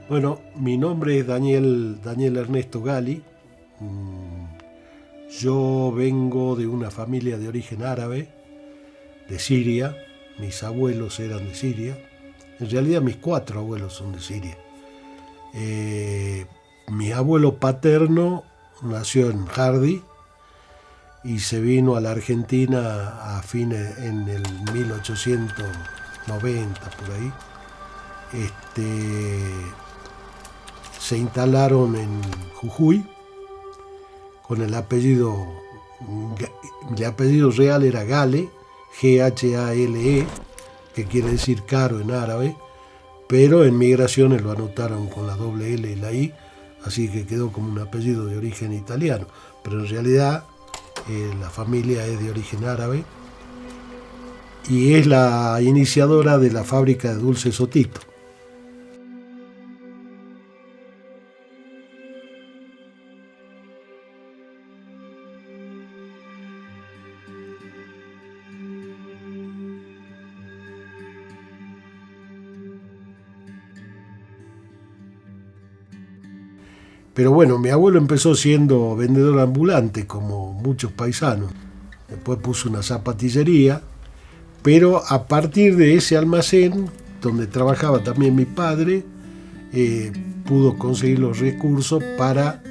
Bueno, mi nombre es Daniel Ernesto Gali. Yo vengo de una familia de origen árabe, de Siria. Mis abuelos eran de Siria. En realidad mis cuatro abuelos son de Siria. Mi abuelo paterno nació en Hardy y se vino a la Argentina a fines en el 1890 por ahí. Se instalaron en Jujuy con el apellido real era Gale, Ghale, que quiere decir caro en árabe, pero en migraciones lo anotaron con la doble L y la I, así que quedó como un apellido de origen italiano, pero en realidad la familia es de origen árabe y es la iniciadora de la fábrica de dulces Otito. Pero bueno, mi abuelo empezó siendo vendedor ambulante, como muchos paisanos. Después puso una zapatillería, pero a partir de ese almacén, donde trabajaba también mi padre, pudo conseguir los recursos para,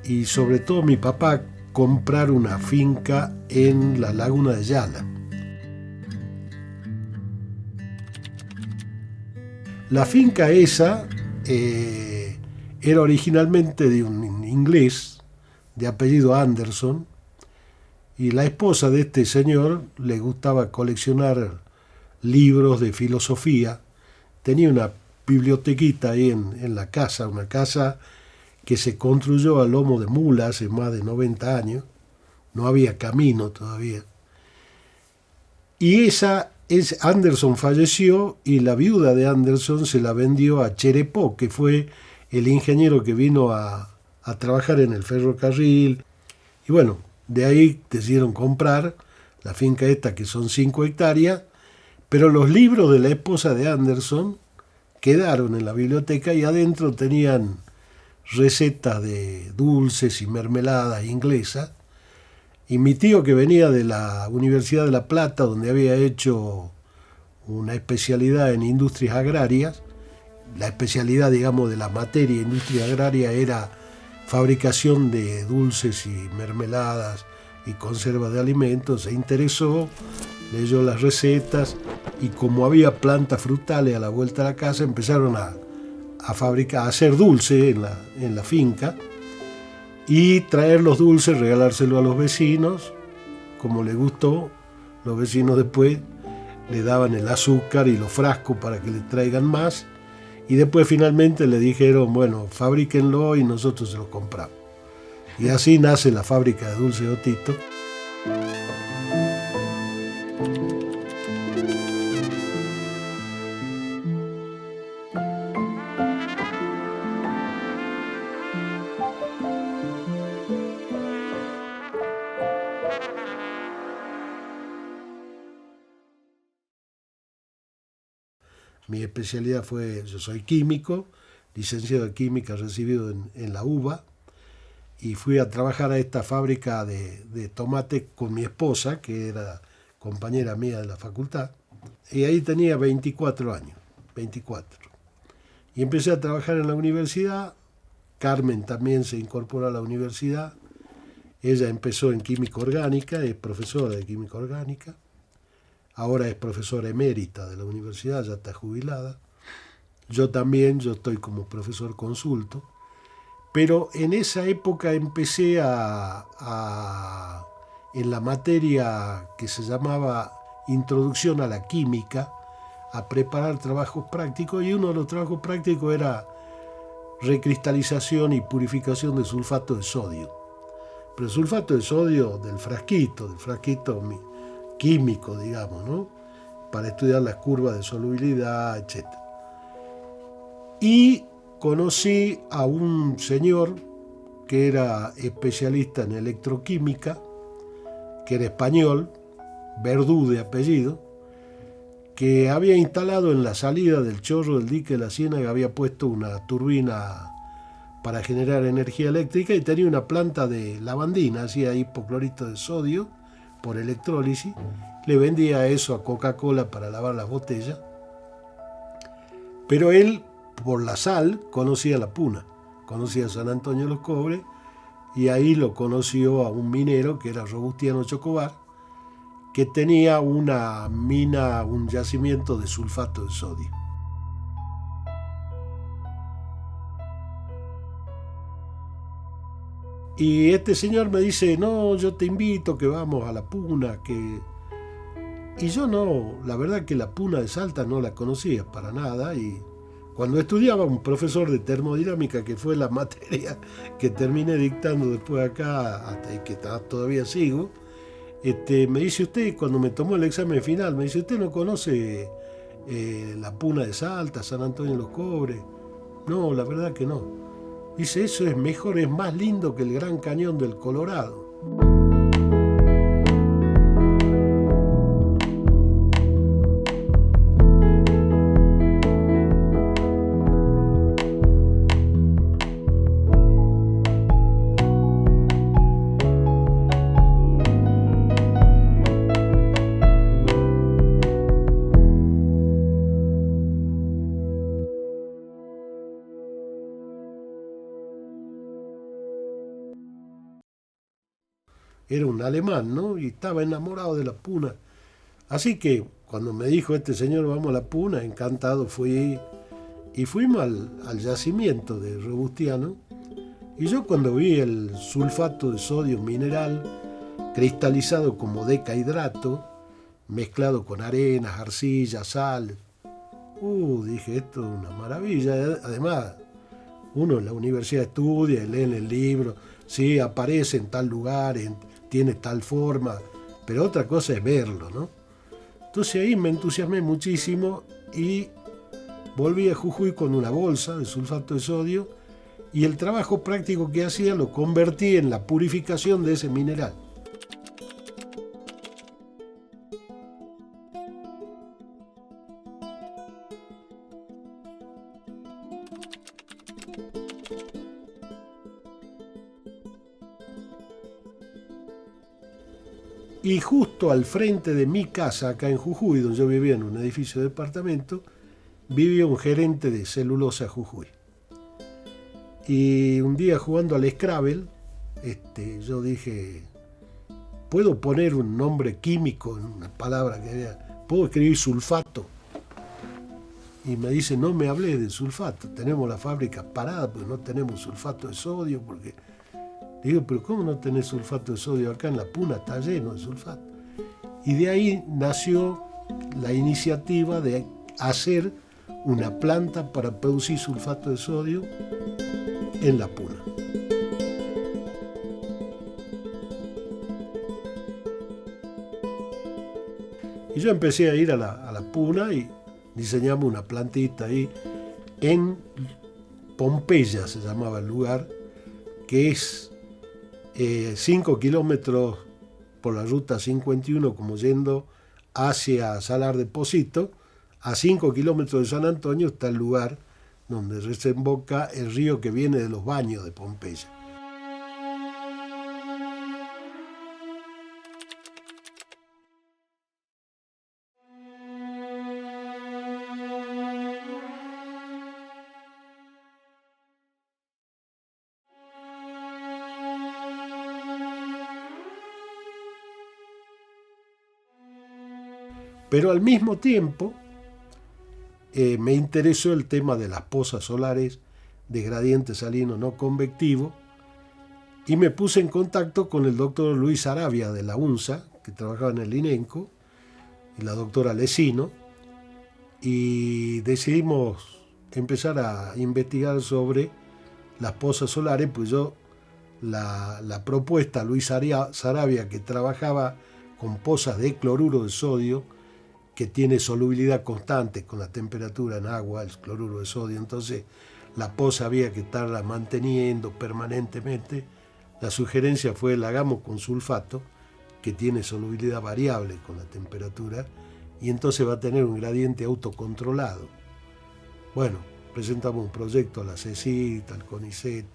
y sobre todo mi papá, comprar una finca en la laguna de Yala. La finca esa era originalmente de un inglés de apellido Anderson, y la esposa de este señor le gustaba coleccionar libros de filosofía. Tenía una bibliotequita ahí en la casa, una casa que se construyó a lomo de mula hace más de 90 años. No había camino todavía. Y Anderson falleció y la viuda de Anderson se la vendió a Cherepó, que fue el ingeniero que vino a trabajar en el ferrocarril. Y bueno, de ahí decidieron comprar la finca esta, que son 5 hectáreas, pero los libros de la esposa de Anderson quedaron en la biblioteca y adentro tenían recetas de dulces y mermeladas inglesas. Y mi tío, que venía de la Universidad de La Plata, donde había hecho una especialidad en industrias agrarias, la especialidad, digamos, de la materia industria agraria era fabricación de dulces y mermeladas y conservas de alimentos, se interesó, leyó las recetas y como había plantas frutales a la vuelta de la casa, empezaron a fabricar, a hacer dulce en la finca y traer los dulces, regalárselo a los vecinos. Como le gustó, los vecinos después le daban el azúcar y los frascos para que le traigan más. Y después finalmente le dijeron, bueno, fabríquenlo y nosotros se lo compramos. Y así nace la fábrica de dulces Otito. Mi especialidad fue, yo soy químico, licenciado en química recibido en la UBA, y fui a trabajar a esta fábrica de tomate con mi esposa, que era compañera mía de la facultad, y ahí tenía 24 años, 24. Y empecé a trabajar en la universidad. Carmen también se incorporó a la universidad. Ella empezó en química orgánica, es profesora de química orgánica. Ahora es profesora emérita de la universidad, ya está jubilada. Yo también, yo estoy como profesor consulto. Pero en esa época empecé en la materia que se llamaba Introducción a la Química, a preparar trabajos prácticos, y uno de los trabajos prácticos era recristalización y purificación de sulfato de sodio. Pero el sulfato de sodio del frasquito químico, digamos, ¿no? Para estudiar las curvas de solubilidad, etc. Y conocí a un señor que era especialista en electroquímica, que era español, Verdú de apellido, que había instalado en la salida del chorro del dique de la Ciénaga, había puesto una turbina para generar energía eléctrica y tenía una planta de lavandina, hacía hipoclorito de sodio por electrólisis, le vendía eso a Coca-Cola para lavar las botellas, pero él, por la sal, conocía la Puna, conocía San Antonio de los Cobres, y ahí lo conoció a un minero que era Robustiano Chocobar, que tenía una mina, un yacimiento de sulfato de sodio. Y este señor me dice, no, yo te invito, que vamos a la Puna, que... Y yo no, la verdad que la Puna de Salta no la conocía para nada, y cuando estudiaba un profesor de termodinámica, que fue la materia que terminé dictando después acá, hasta que todavía sigo, me dice usted, cuando me tomó el examen final, me dice, ¿usted no conoce la Puna de Salta, San Antonio de los Cobres? No, la verdad que no. Dice, eso es mejor, es más lindo que el Gran Cañón del Colorado. Era un alemán, ¿no? Y estaba enamorado de la Puna. Así que cuando me dijo este señor, vamos a la Puna, encantado fui. Y fuimos al yacimiento de Robustiano. Y yo cuando vi el sulfato de sodio mineral, cristalizado como decahidrato, mezclado con arenas, arcilla, sal, dije, esto es una maravilla. Además, uno en la universidad estudia, lee en el libro, sí, aparece en tal lugar, tiene tal forma, pero otra cosa es verlo, ¿no? Entonces ahí me entusiasmé muchísimo y volví a Jujuy con una bolsa de sulfato de sodio, y el trabajo práctico que hacía lo convertí en la purificación de ese mineral. Y justo al frente de mi casa, acá en Jujuy, donde yo vivía en un edificio de departamento, vivía un gerente de Celulosa Jujuy. Y un día jugando al Scrabble, yo dije, ¿puedo poner un nombre químico en una palabra que había? ¿Puedo escribir sulfato? Y me dice, no me hablé de sulfato, tenemos la fábrica parada porque no tenemos sulfato de sodio, porque... Digo, pero ¿cómo no tenés sulfato de sodio? Acá en la Puna está lleno de sulfato. Y de ahí nació la iniciativa de hacer una planta para producir sulfato de sodio en la Puna. Y yo empecé a ir a la Puna y diseñamos una plantita ahí en Pompeya, se llamaba el lugar, que es 5 kilómetros por la ruta 51, como yendo hacia Salar de Pocito. A 5 kilómetros de San Antonio está el lugar donde desemboca el río que viene de los Baños de Pompeya. Pero al mismo tiempo me interesó el tema de las pozas solares de gradiente salino no convectivo, y me puse en contacto con el doctor Luis Sarabia de la UNSA, que trabajaba en el INENCO, y la doctora Lesino, y decidimos empezar a investigar sobre las pozas solares. Pues yo la propuesta a Luis Sarabia, que trabajaba con pozas de cloruro de sodio, que tiene solubilidad constante con la temperatura en agua, el cloruro de sodio, entonces la poza había que estarla manteniendo permanentemente. La sugerencia fue, la hagamos con sulfato, que tiene solubilidad variable con la temperatura, y entonces va a tener un gradiente autocontrolado. Bueno, presentamos un proyecto a la CECIT, al CONICET,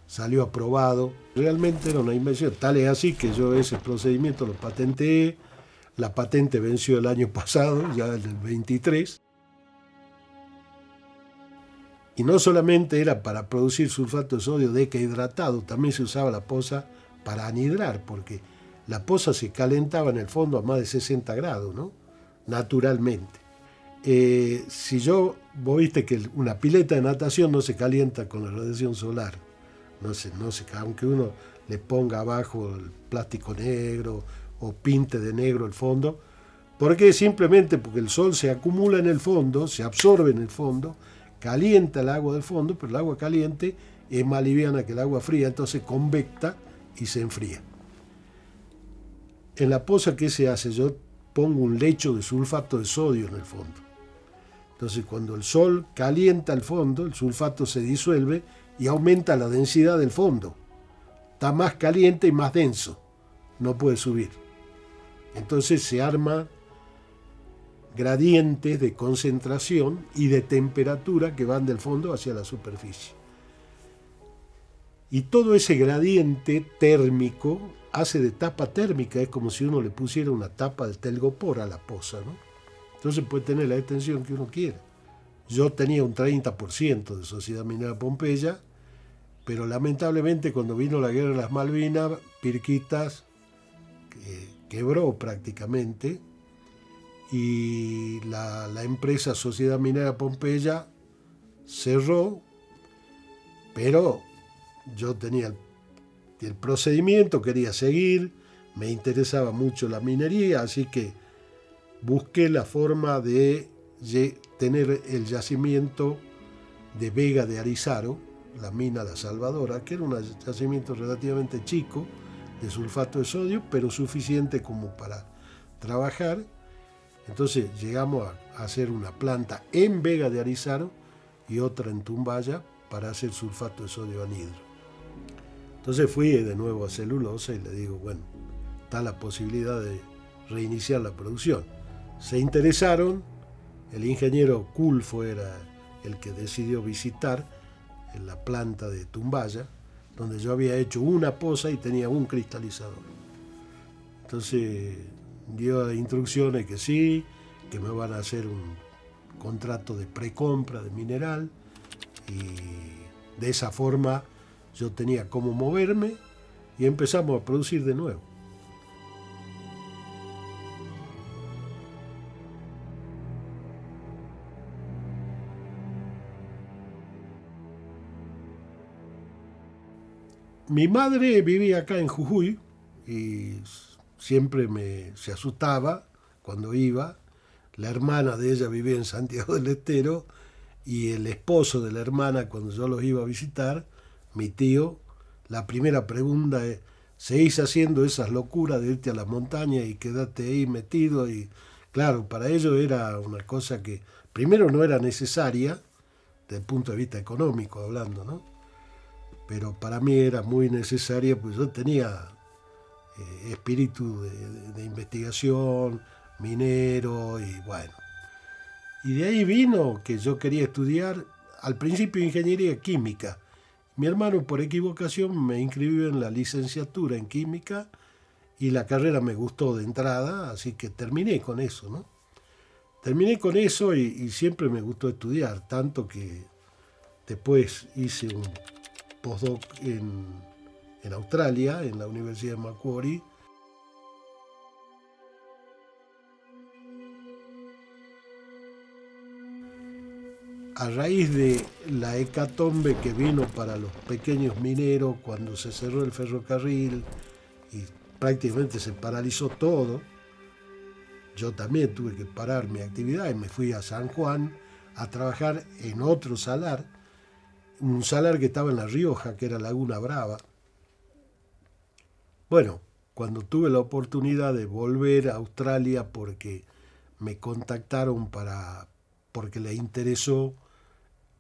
salió aprobado. Realmente era una invención, tal es así que yo ese procedimiento lo patenteé. La patente venció el año pasado, ya en el 23. Y no solamente era para producir sulfato de sodio decahidratado, también se usaba la poza para anhidrar, porque la poza se calentaba en el fondo a más de 60 grados, ¿no? Naturalmente. Vos viste que una pileta de natación no se calienta con la radiación solar, aunque uno le ponga abajo el plástico negro o pinte de negro el fondo, porque simplemente porque el sol se acumula en el fondo, se absorbe en el fondo, calienta el agua del fondo, pero el agua caliente es más liviana que el agua fría, entonces convecta y se enfría. En la poza, ¿qué se hace? Yo pongo un lecho de sulfato de sodio en el fondo. Entonces, cuando el sol calienta el fondo, el sulfato se disuelve y aumenta la densidad del fondo. Está más caliente y más denso. No puede subir. Entonces se arma gradientes de concentración y de temperatura que van del fondo hacia la superficie. Y todo ese gradiente térmico hace de tapa térmica, es como si uno le pusiera una tapa de telgopor a la poza, ¿no? Entonces puede tener la extensión que uno quiera. Yo tenía un 30% de Sociedad Minera Pompeya, pero lamentablemente cuando vino la guerra de las Malvinas, Pirquitas quebró prácticamente, y la empresa Sociedad Minera Pompeya cerró, pero yo tenía el procedimiento, quería seguir, me interesaba mucho la minería, así que busqué la forma de tener el yacimiento de Vega de Arizaro, la mina La Salvadora, que era un yacimiento relativamente chico de sulfato de sodio, pero suficiente como para trabajar. Entonces llegamos a hacer una planta en Vega de Arizaro y otra en Tumbaya para hacer sulfato de sodio anhidro. Entonces fui de nuevo a celulosa y le digo, bueno, está la posibilidad de reiniciar la producción. Se interesaron, el ingeniero Culfo era el que decidió visitar en la planta de Tumbaya, donde yo había hecho una poza y tenía un cristalizador. Entonces dio instrucciones que sí, que me van a hacer un contrato de precompra de mineral, y de esa forma yo tenía cómo moverme y empezamos a producir de nuevo. Mi madre vivía acá en Jujuy y siempre se asustaba cuando iba. La hermana de ella vivía en Santiago del Estero y el esposo de la hermana, cuando yo los iba a visitar, mi tío, la primera pregunta es: ¿seguís haciendo esas locuras de irte a la montaña y quedarte ahí metido? Y claro, para ellos era una cosa que primero no era necesaria, desde el punto de vista económico hablando, ¿no? Pero para mí era muy necesaria, pues yo tenía espíritu de investigación, minero, y bueno. Y de ahí vino que yo quería estudiar, al principio, ingeniería química. Mi hermano, por equivocación, me inscribió en la licenciatura en química y la carrera me gustó de entrada, así que terminé con eso, ¿no? Terminé con eso y siempre me gustó estudiar, tanto que después hice un postdoc en Australia, en la Universidad de Macquarie. A raíz de la hecatombe que vino para los pequeños mineros cuando se cerró el ferrocarril y prácticamente se paralizó todo, yo también tuve que parar mi actividad y me fui a San Juan a trabajar en otro salar, un salar que estaba en La Rioja, que era Laguna Brava. Bueno, cuando tuve la oportunidad de volver a Australia porque me contactaron porque les interesó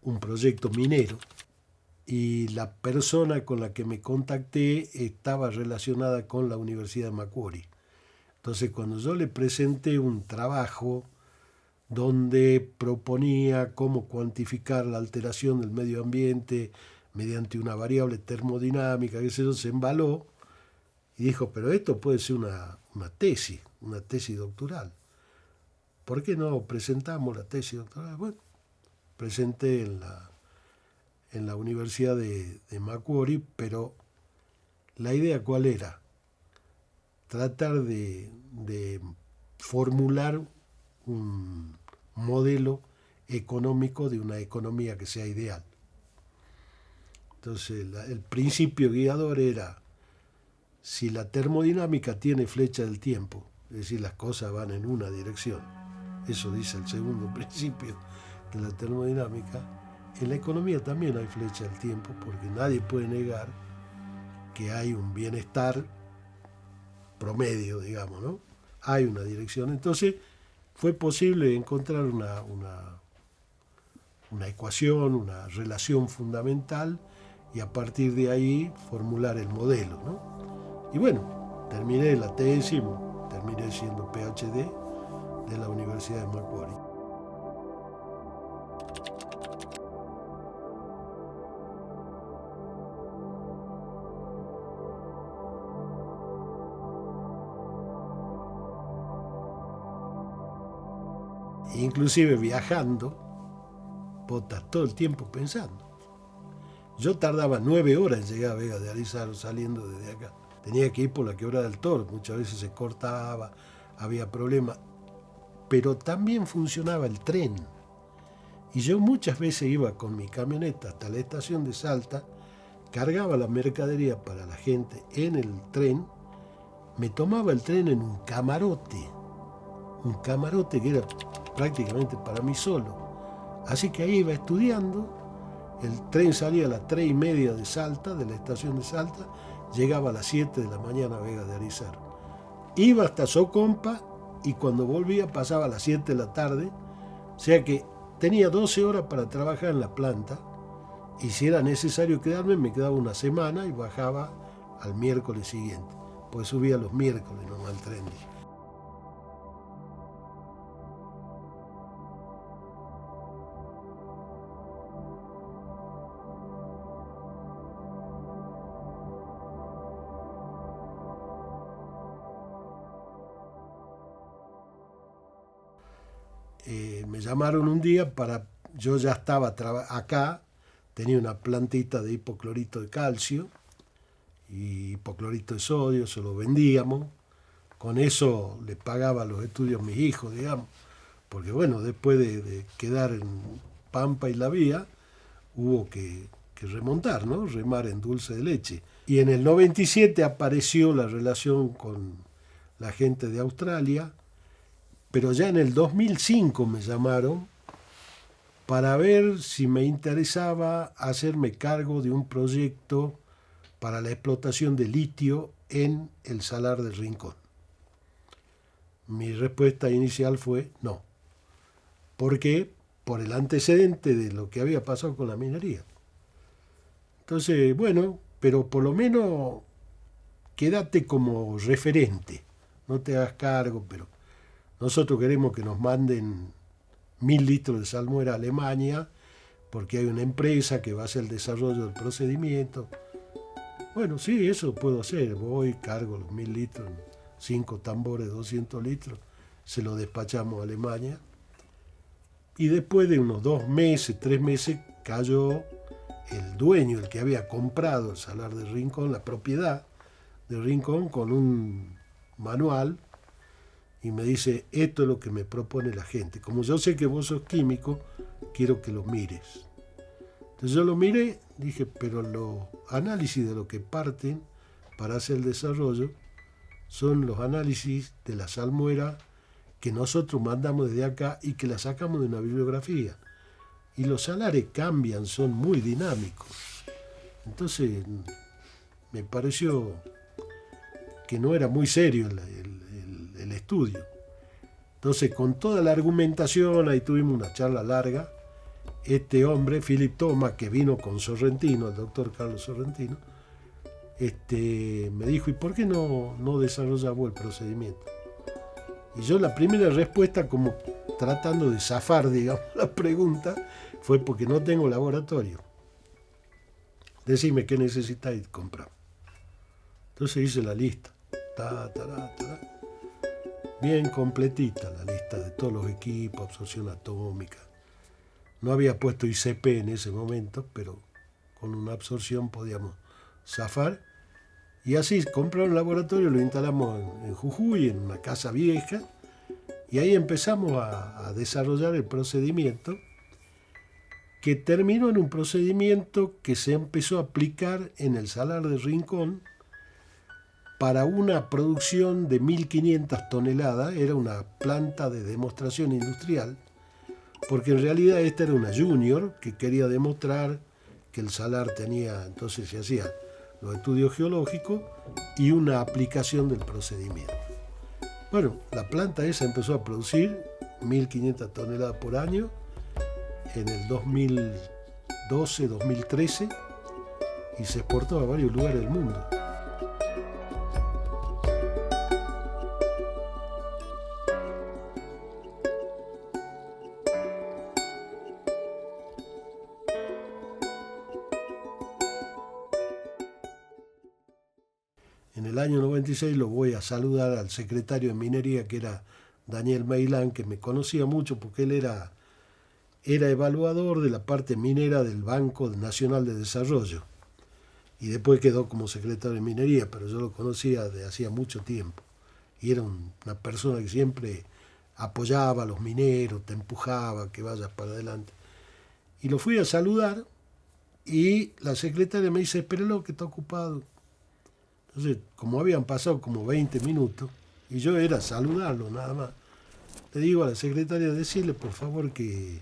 un proyecto minero y la persona con la que me contacté estaba relacionada con la Universidad de Macquarie. Entonces, cuando yo le presenté un trabajo donde proponía cómo cuantificar la alteración del medio ambiente mediante una variable termodinámica, qué sé yo, se embaló y dijo, pero esto puede ser una tesis doctoral. ¿Por qué no presentamos la tesis doctoral? Bueno, presenté en la Universidad de Macquarie, pero la idea ¿cuál era? Tratar de formular un modelo económico de una economía que sea ideal. Entonces, el principio guiador era, si la termodinámica tiene flecha del tiempo, es decir, las cosas van en una dirección, eso dice el segundo principio de la termodinámica, en la economía también hay flecha del tiempo, porque nadie puede negar que hay un bienestar promedio, digamos, ¿no? Hay una dirección. Entonces, fue posible encontrar una ecuación, una relación fundamental, y a partir de ahí formular el modelo, ¿no? Y bueno, terminé la tesis, terminé siendo PhD de la Universidad de Macquarie. Inclusive viajando, vos estás todo el tiempo pensando. Yo tardaba 9 horas en llegar a Vega de Arizaro saliendo desde acá. Tenía que ir por la Quebrada del Toro, muchas veces se cortaba, había problemas, pero también funcionaba el tren. Y yo muchas veces iba con mi camioneta hasta la estación de Salta, cargaba la mercadería para la gente en el tren, me tomaba el tren en un camarote que era prácticamente para mí solo. Así que ahí iba estudiando, el tren salía a las 3:30 de Salta, de la estación de Salta, llegaba a las 7 de la mañana a Vega de Arizaro. Iba hasta Socompa y cuando volvía pasaba a las 7 de la tarde, o sea que tenía 12 horas para trabajar en la planta, y si era necesario quedarme, me quedaba una semana y bajaba al miércoles siguiente, pues subía los miércoles nomás el tren. Me llamaron un día yo ya estaba acá, tenía una plantita de hipoclorito de calcio y hipoclorito de sodio, se lo vendíamos, con eso le pagaba los estudios a mis hijos, digamos, porque bueno, después de quedar en Pampa y La Vía, hubo que remontar, ¿no? Remar en dulce de leche. Y en el 97 apareció la relación con la gente de Australia, pero ya en el 2005 me llamaron para ver si me interesaba hacerme cargo de un proyecto para la explotación de litio en el Salar del Rincón. Mi respuesta inicial fue no. ¿Por qué? Por el antecedente de lo que había pasado con la minería. Entonces, bueno, pero por lo menos quédate como referente, no te hagas cargo, pero nosotros queremos que nos manden 1.000 litros de salmuera a Alemania, porque hay una empresa que va a hacer el desarrollo del procedimiento. Bueno, sí, eso puedo hacer. Voy, cargo los 1.000 litros, 5 tambores, 200 litros, se lo despachamos a Alemania. Y después de unos 2 meses, 3 meses, cayó el dueño, el que había comprado el Salar del Rincón, la propiedad del Rincón, con un manual, y me dice, esto es lo que me propone la gente. Como yo sé que vos sos químico, quiero que lo mires. Entonces yo lo miré, dije, pero los análisis de lo que parten para hacer el desarrollo son los análisis de la salmuera que nosotros mandamos desde acá y que la sacamos de una bibliografía. Y los salares cambian, son muy dinámicos. Entonces me pareció que no era muy serio el estudio. Entonces, con toda la argumentación, ahí tuvimos una charla larga. Este hombre, Philip Thomas, que vino con Sorrentino, el doctor Carlos Sorrentino, me dijo, ¿y por qué no desarrollamos el procedimiento? Y yo la primera respuesta, como tratando de zafar, digamos, la pregunta, fue porque no tengo laboratorio. Decime qué necesitáis comprar. Entonces hice la lista. Bien completita la lista de todos los equipos, absorción atómica. No había puesto ICP en ese momento, pero con una absorción podíamos zafar. Y así compré un laboratorio, lo instalamos en Jujuy, en una casa vieja, y ahí empezamos a desarrollar el procedimiento, que terminó en un procedimiento que se empezó a aplicar en el Salar de Rincón para una producción de 1.500 toneladas. Era una planta de demostración industrial, porque en realidad esta era una junior que quería demostrar que el salar tenía, entonces se hacía los estudios geológicos y una aplicación del procedimiento. Bueno, la planta esa empezó a producir 1.500 toneladas por año en el 2012, 2013, y se exportó a varios lugares del mundo. En el año 96 lo voy a saludar al secretario de Minería, que era Daniel Meilán, que me conocía mucho porque él era evaluador de la parte minera del Banco Nacional de Desarrollo. Y después quedó como secretario de Minería, pero yo lo conocía de hacía mucho tiempo. Y era una persona que siempre apoyaba a los mineros, te empujaba, que vayas para adelante. Y lo fui a saludar y la secretaria me dice, espérelo que está ocupado. Entonces, como habían pasado como 20 minutos, y yo era saludarlo nada más, le digo a la secretaria, decirle por favor que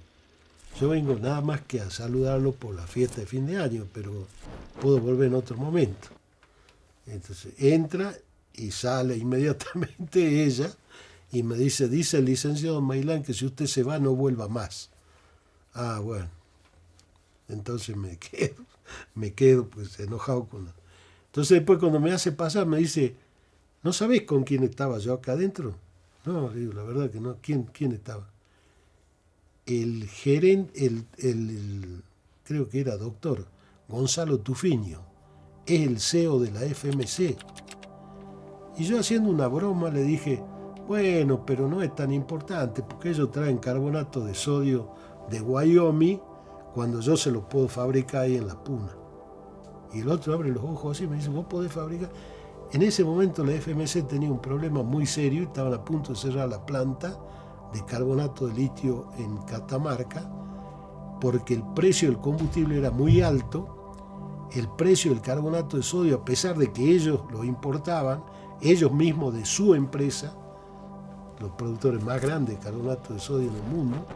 yo vengo nada más que a saludarlo por la fiesta de fin de año, pero puedo volver en otro momento. Entonces entra y sale inmediatamente ella y me dice el licenciado Meilán que si usted se va no vuelva más. Ah, bueno. Entonces me quedo pues enojado con la... Entonces después cuando me hace pasar me dice, ¿no sabés con quién estaba yo acá adentro? No, le digo, la verdad que no. ¿Quién estaba? El gerente, creo que era doctor Gonzalo Tufiño, es el CEO de la FMC. Y yo haciendo una broma le dije, bueno, pero no es tan importante porque ellos traen carbonato de sodio de Wyoming cuando yo se lo puedo fabricar ahí en la Puna. Y el otro abre los ojos así y me dice, ¿vos podés fabricar? En ese momento la FMC tenía un problema muy serio y estaban a punto de cerrar la planta de carbonato de litio en Catamarca porque el precio del combustible era muy alto. El precio del carbonato de sodio, a pesar de que ellos lo importaban, ellos mismos de su empresa, los productores más grandes de carbonato de sodio en el mundo,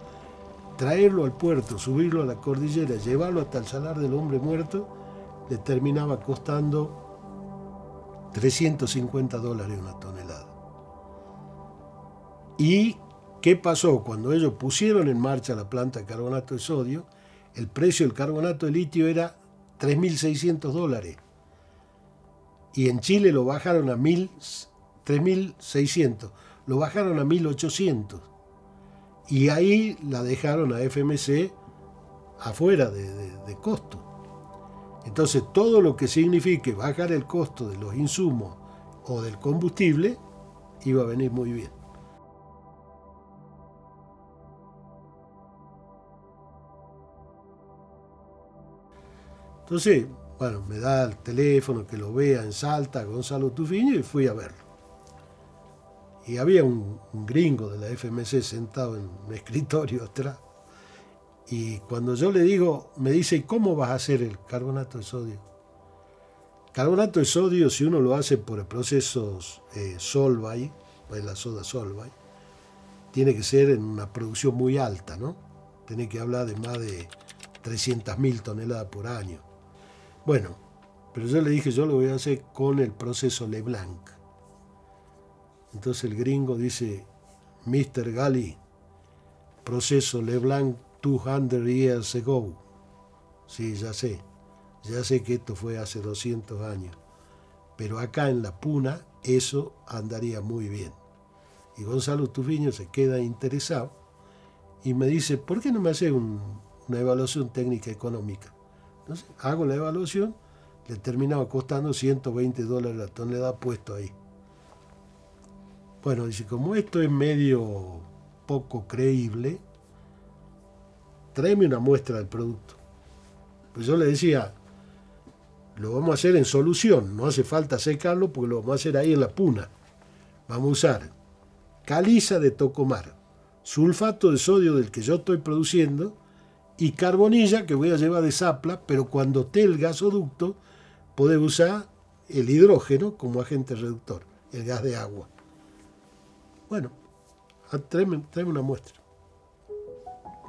traerlo al puerto, subirlo a la cordillera, llevarlo hasta el Salar del Hombre Muerto, le terminaba costando $350 una tonelada. ¿Y qué pasó? Cuando ellos pusieron en marcha la planta de carbonato de sodio, el precio del carbonato de litio era $3.600. Y en Chile lo bajaron a 3.600, lo bajaron a 1.800. Y ahí la dejaron a FMC afuera de costo. Entonces todo lo que signifique bajar el costo de los insumos o del combustible iba a venir muy bien. Entonces, bueno, me da el teléfono, que lo vea en Salta, Gonzalo Tufiño, y fui a verlo. Y había un gringo de la FMC sentado en un escritorio atrás. Y cuando yo le digo, me dice, ¿cómo vas a hacer el carbonato de sodio? Carbonato de sodio, si uno lo hace por el proceso Solvay, pues la soda Solvay, tiene que ser en una producción muy alta, ¿no? Tiene que hablar de más de 300.000 toneladas por año. Bueno, pero yo le dije, yo lo voy a hacer con el proceso Leblanc. Entonces el gringo dice, Mr. Gali, proceso Leblanc 200 years ago. Sí, ya sé que esto fue hace 200 años, pero acá en la Puna eso andaría muy bien. Y Gonzalo Tufiño se queda interesado y me dice, ¿por qué no me hace una evaluación técnica económica? Entonces hago la evaluación, le terminaba costando $120 la tonelada puesto ahí. Bueno, dice, como esto es medio poco creíble, tráeme una muestra del producto. Pues yo le decía, lo vamos a hacer en solución, no hace falta secarlo porque lo vamos a hacer ahí en la puna. Vamos a usar caliza de Tocomar, sulfato de sodio del que yo estoy produciendo y carbonilla que voy a llevar de Zapla, pero cuando esté el gasoducto podés usar el hidrógeno como agente reductor, el gas de agua. Bueno, tráeme una muestra.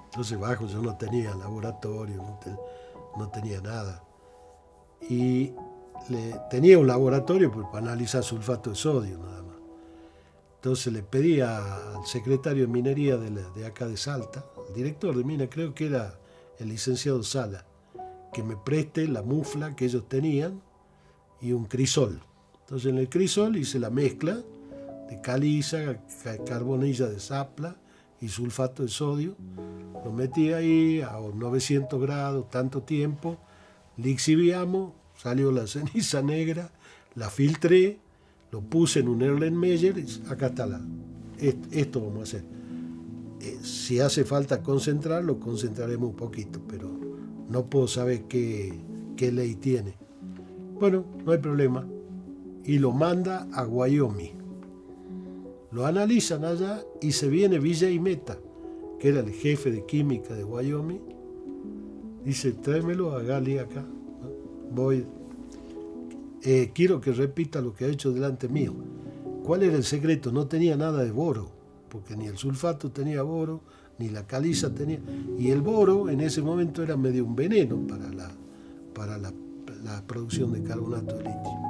Entonces bajo, yo no tenía laboratorio, no tenía nada. Y tenía un laboratorio para analizar sulfato de sodio nada más. Entonces le pedí al secretario de minería de acá de Salta, el director de mina, creo que era el licenciado Sala, que me preste la mufla que ellos tenían y un crisol. Entonces en el crisol hice la mezcla de caliza, carbonilla de Zapla y sulfato de sodio. Lo metí ahí a 900 grados, tanto tiempo, lixiviamos, salió la ceniza negra, la filtré, lo puse en un Erlenmeyer, acá está esto vamos a hacer. Si hace falta concentrarlo, concentraremos un poquito, pero no puedo saber qué ley tiene. Bueno, no hay problema. Y lo manda a Wyoming. Lo analizan allá y se viene Vijay Mehta, que era el jefe de química de Wyoming. Dice, tráemelo a Gali acá. Voy. Quiero que repita lo que ha hecho delante mío. ¿Cuál era el secreto? No tenía nada de boro, porque ni el sulfato tenía boro, ni la caliza tenía. Y el boro en ese momento era medio un veneno para la producción de carbonato de litio.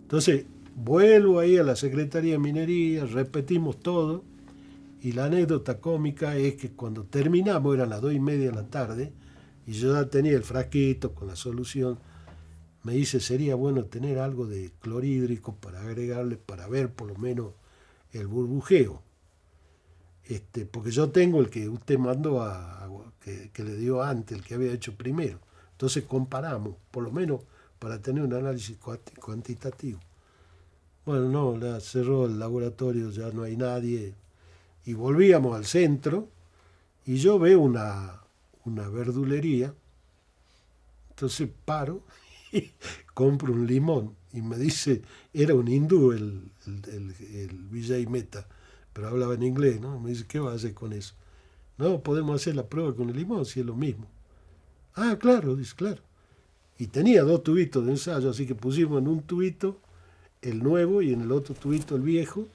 Entonces, vuelvo ahí a la Secretaría de Minería, repetimos todo, y la anécdota cómica es que cuando terminamos, eran las 2:30 de la tarde, y yo ya tenía el frasquito con la solución, me dice, sería bueno tener algo de clorhídrico para agregarle, para ver por lo menos el burbujeo. Porque yo tengo el que usted mandó que le dio antes, el que había hecho primero. Entonces comparamos, por lo menos para tener un análisis cuantitativo. Bueno, no, la cerró el laboratorio, ya no hay nadie. Y volvíamos al centro y yo veo una verdulería. Entonces paro y compro un limón. Y me dice, era un hindú el Vijay Mehta, pero hablaba en inglés, ¿no? Me dice, ¿qué vas a hacer con eso? No, podemos hacer la prueba con el limón, si es lo mismo. Ah, claro, dice, claro. Y tenía 2 tubitos de ensayo, así que pusimos en un tubito el nuevo y en el otro tubito el viejo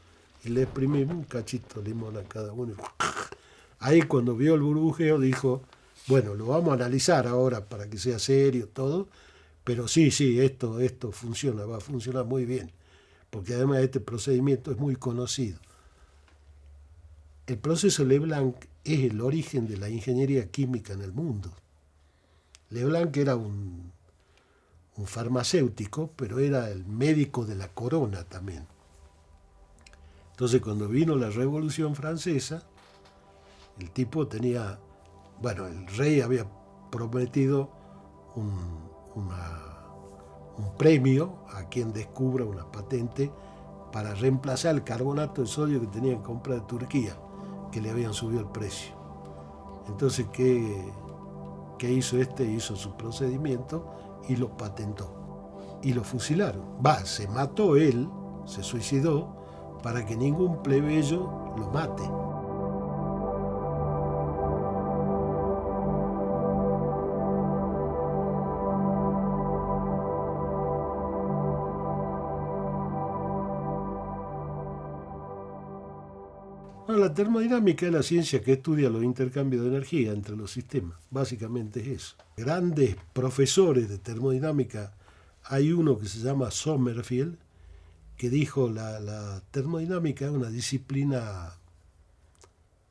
y le exprimimos un cachito de limón a cada uno. Ahí cuando vio el burbujeo dijo, bueno, lo vamos a analizar ahora para que sea serio todo, pero sí, esto funciona, va a funcionar muy bien, porque además este procedimiento es muy conocido. El proceso Leblanc es el origen de la ingeniería química en el mundo. Leblanc era un farmacéutico, pero era el médico de la corona también. Entonces cuando vino la Revolución Francesa, el tipo tenía, bueno, el rey había prometido un premio a quien descubra una patente para reemplazar el carbonato de sodio que tenía que comprar de Turquía, que le habían subido el precio. Entonces, ¿qué hizo Hizo su procedimiento y lo patentó. Y lo fusilaron. Se mató él, se suicidó, para que ningún plebeyo lo mate. Bueno, la termodinámica es la ciencia que estudia los intercambios de energía entre los sistemas. Básicamente es eso. Grandes profesores de termodinámica, hay uno que se llama Sommerfeld, que dijo la termodinámica es una disciplina,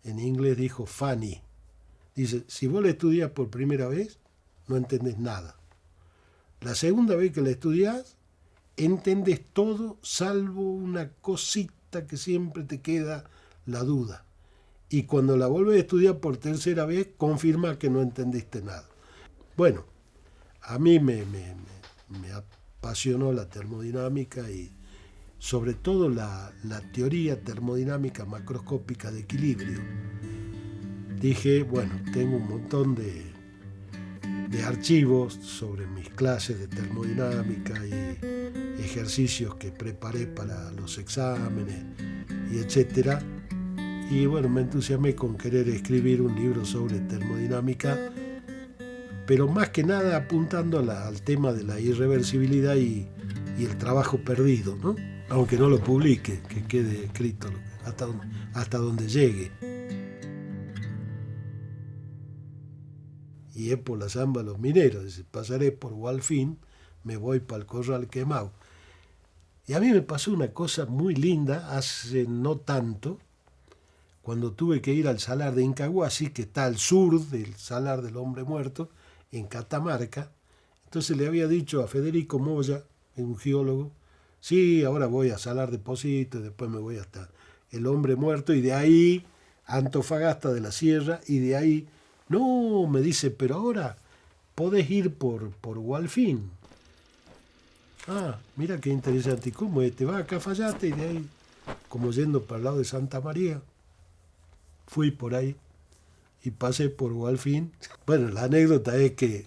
en inglés dijo funny. Dice, si vos la estudias por primera vez, no entendés nada. La segunda vez que la estudiás, entendés todo, salvo una cosita que siempre te queda la duda. Y cuando la vuelves a estudiar por tercera vez, confirma que no entendiste nada. Bueno, a mí me apasionó la termodinámica y sobre todo la teoría termodinámica macroscópica de equilibrio. Dije, bueno, tengo un montón de archivos sobre mis clases de termodinámica y ejercicios que preparé para los exámenes y etcétera. Y bueno, me entusiasmé con querer escribir un libro sobre termodinámica, pero más que nada apuntando al tema de la irreversibilidad y el trabajo perdido, ¿no? Aunque no lo publique, que quede escrito hasta donde llegue. Y es por la zamba de los mineros, dice, pasaré por Gualfín, me voy para el Corral Quemado. Y a mí me pasó una cosa muy linda hace no tanto, cuando tuve que ir al Salar de Incahuasi, que está al sur del Salar del Hombre Muerto, en Catamarca. Entonces le había dicho a Federico Moya, un geólogo, sí, ahora voy a Salar de Pocito y después me voy hasta el Hombre Muerto y de ahí a Antofagasta de la Sierra y de ahí, no, me dice, pero ahora podés ir por Gualfín. Ah, mira qué interesante, ¿y cómo es? Te vas a Cafayate y de ahí, como yendo para el lado de Santa María. Fui por ahí y pasé por Gualfín. Bueno, la anécdota es que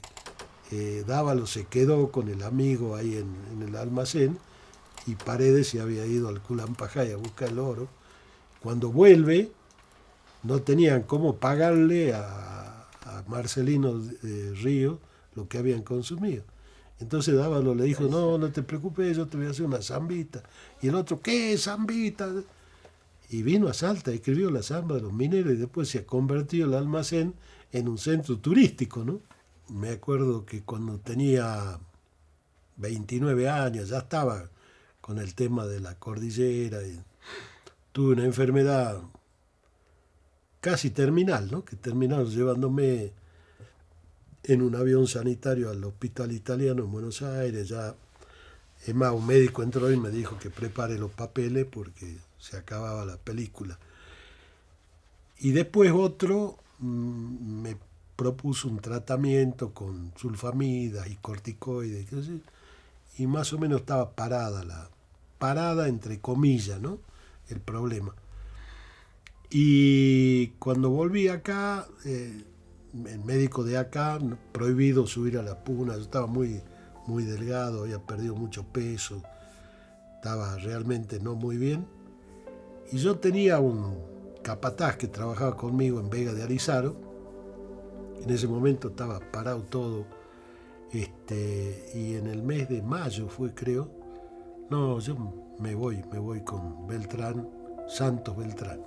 Dávalo se quedó con el amigo ahí en el almacén y Paredes se había ido al Culampajay a buscar el oro. Cuando vuelve, no tenían cómo pagarle a Marcelino Río lo que habían consumido. Entonces Dávalo le dijo, no te preocupes, yo te voy a hacer una zambita. Y el otro, ¿qué zambita? Y vino a Salta, escribió la zamba de los mineros y después se ha convertido el almacén en un centro turístico, ¿no? Me acuerdo que cuando tenía 29 años ya estaba con el tema de la cordillera y tuve una enfermedad casi terminal, ¿no? Que terminaron llevándome en un avión sanitario al hospital italiano en Buenos Aires. Ya, es más, un médico entró y me dijo que prepare los papeles porque se acababa la película. Y después otro me propuso un tratamiento con sulfamidas y corticoides, y más o menos estaba parada entre comillas, ¿no? El problema. Y cuando volví acá, el médico de acá, prohibido subir a la puna, yo estaba muy delgado, había perdido mucho peso, estaba realmente no muy bien. Y yo tenía un capataz que trabajaba conmigo en Vega de Arizaro. En ese momento estaba parado todo. Y en el mes de mayo fue, creo. No, yo me voy con Beltrán, Santos Beltrán.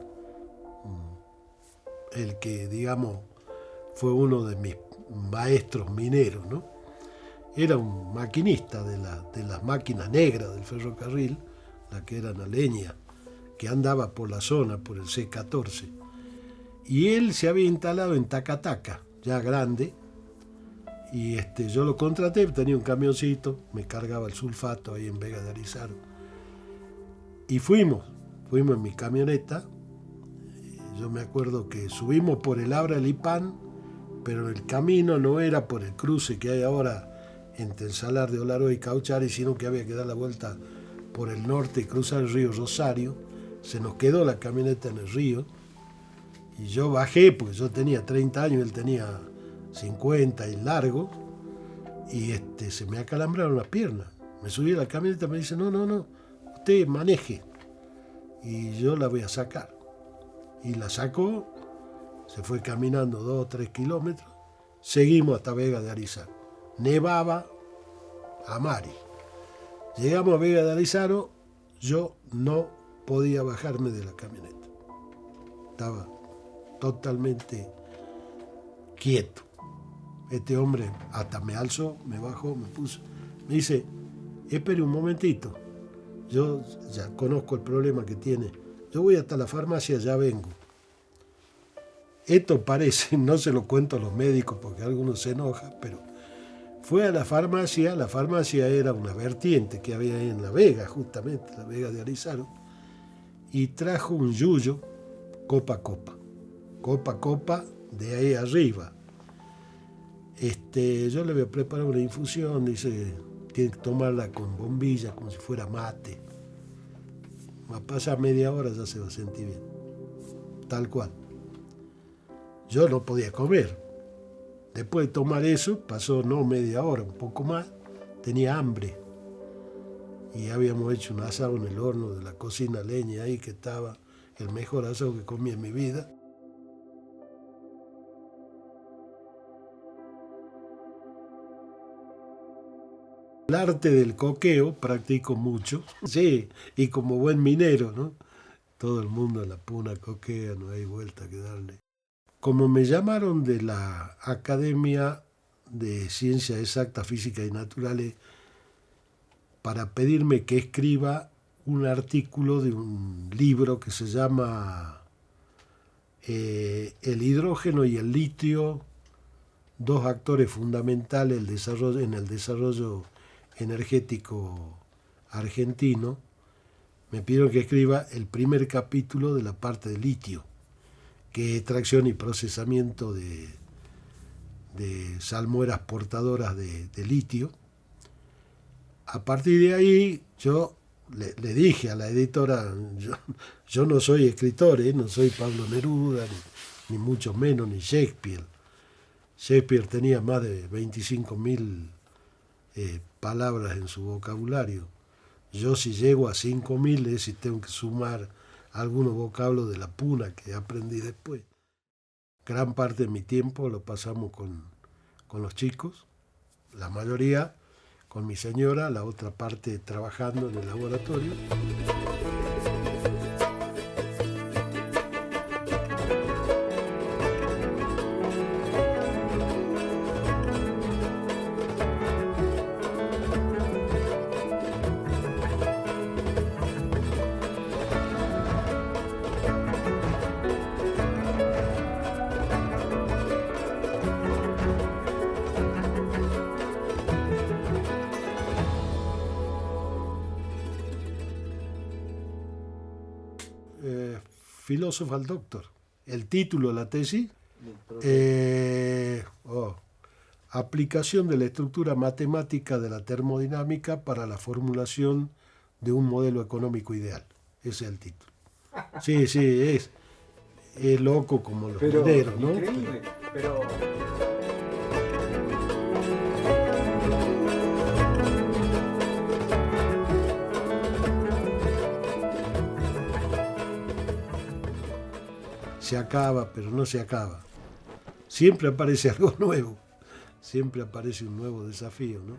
El que, digamos, fue uno de mis maestros mineros, ¿no? Era un maquinista de las máquinas negras del ferrocarril, la que eran a leña, que andaba por la zona, por el C14. Y él se había instalado en Tacataca, ya grande, y yo lo contraté, tenía un camioncito, me cargaba el sulfato ahí en Vega de Arizaro. Y fuimos en mi camioneta. Yo me acuerdo que subimos por el Abra Lipán, pero el camino no era por el cruce que hay ahora entre el Salar de Olaroz y Cauchari, sino que había que dar la vuelta por el norte y cruzar el río Rosario. Se nos quedó la camioneta en el río y yo bajé, porque yo tenía 30 años, él tenía 50 y largo, y se me acalambraron las piernas. Me subí a la camioneta y me dice, no, usted maneje y yo la voy a sacar. Y la sacó, se fue caminando 2 o 3 kilómetros, seguimos hasta Vega de Arizaro. Nevaba a Mari. Llegamos a Vega de Arizaro, yo no podía bajarme de la camioneta. estaba totalmente quieto. Este hombre hasta me alzó, me bajó, me puso, me dice, espere un momentito, yo ya conozco el problema que tiene, yo voy hasta la farmacia, ya vengo. Esto parece, no se lo cuento a los médicos porque algunos se enojan, pero fue a la farmacia era una vertiente que había ahí en La Vega, justamente, La Vega de Arizaro, y trajo un yuyo copa a copa, de ahí arriba. Yo le voy a preparar una infusión, dice, tiene que tomarla con bombilla, como si fuera mate. Va a pasar media hora, ya se va a sentir bien. Tal cual. Yo no podía comer. Después de tomar eso, pasó no media hora, un poco más, tenía hambre. Y habíamos hecho un asado en el horno de la cocina leña ahí, que estaba el mejor asado que comí en mi vida. El arte del coqueo practico mucho, sí, y como buen minero, ¿no? Todo el mundo en la puna coquea, no hay vuelta que darle. Como me llamaron de la Academia de Ciencias Exactas, Físicas y Naturales para pedirme que escriba un artículo de un libro que se llama El hidrógeno y el litio, dos actores fundamentales en el desarrollo energético argentino, me pidieron que escriba el primer capítulo de la parte de litio, que es extracción y procesamiento de salmueras portadoras de litio. A partir de ahí yo le dije a la editora, yo no soy escritor, no soy Pablo Neruda, ni mucho menos, ni Shakespeare. Shakespeare tenía más de 25.000 palabras en su vocabulario. Yo si llego a 5.000 es si tengo que sumar algunos vocablos de la puna que aprendí después. Gran parte de mi tiempo lo pasamos con los chicos, la mayoría con mi señora, la otra parte trabajando en el laboratorio. Philosophical Doctor. El título de la tesis, aplicación de la estructura matemática de la termodinámica para la formulación de un modelo económico ideal. Ese es el título. Sí, es loco como los mineros, ¿no? Increíble, pero... Se acaba, pero no se acaba. Siempre aparece algo nuevo, siempre aparece un nuevo desafío, ¿no?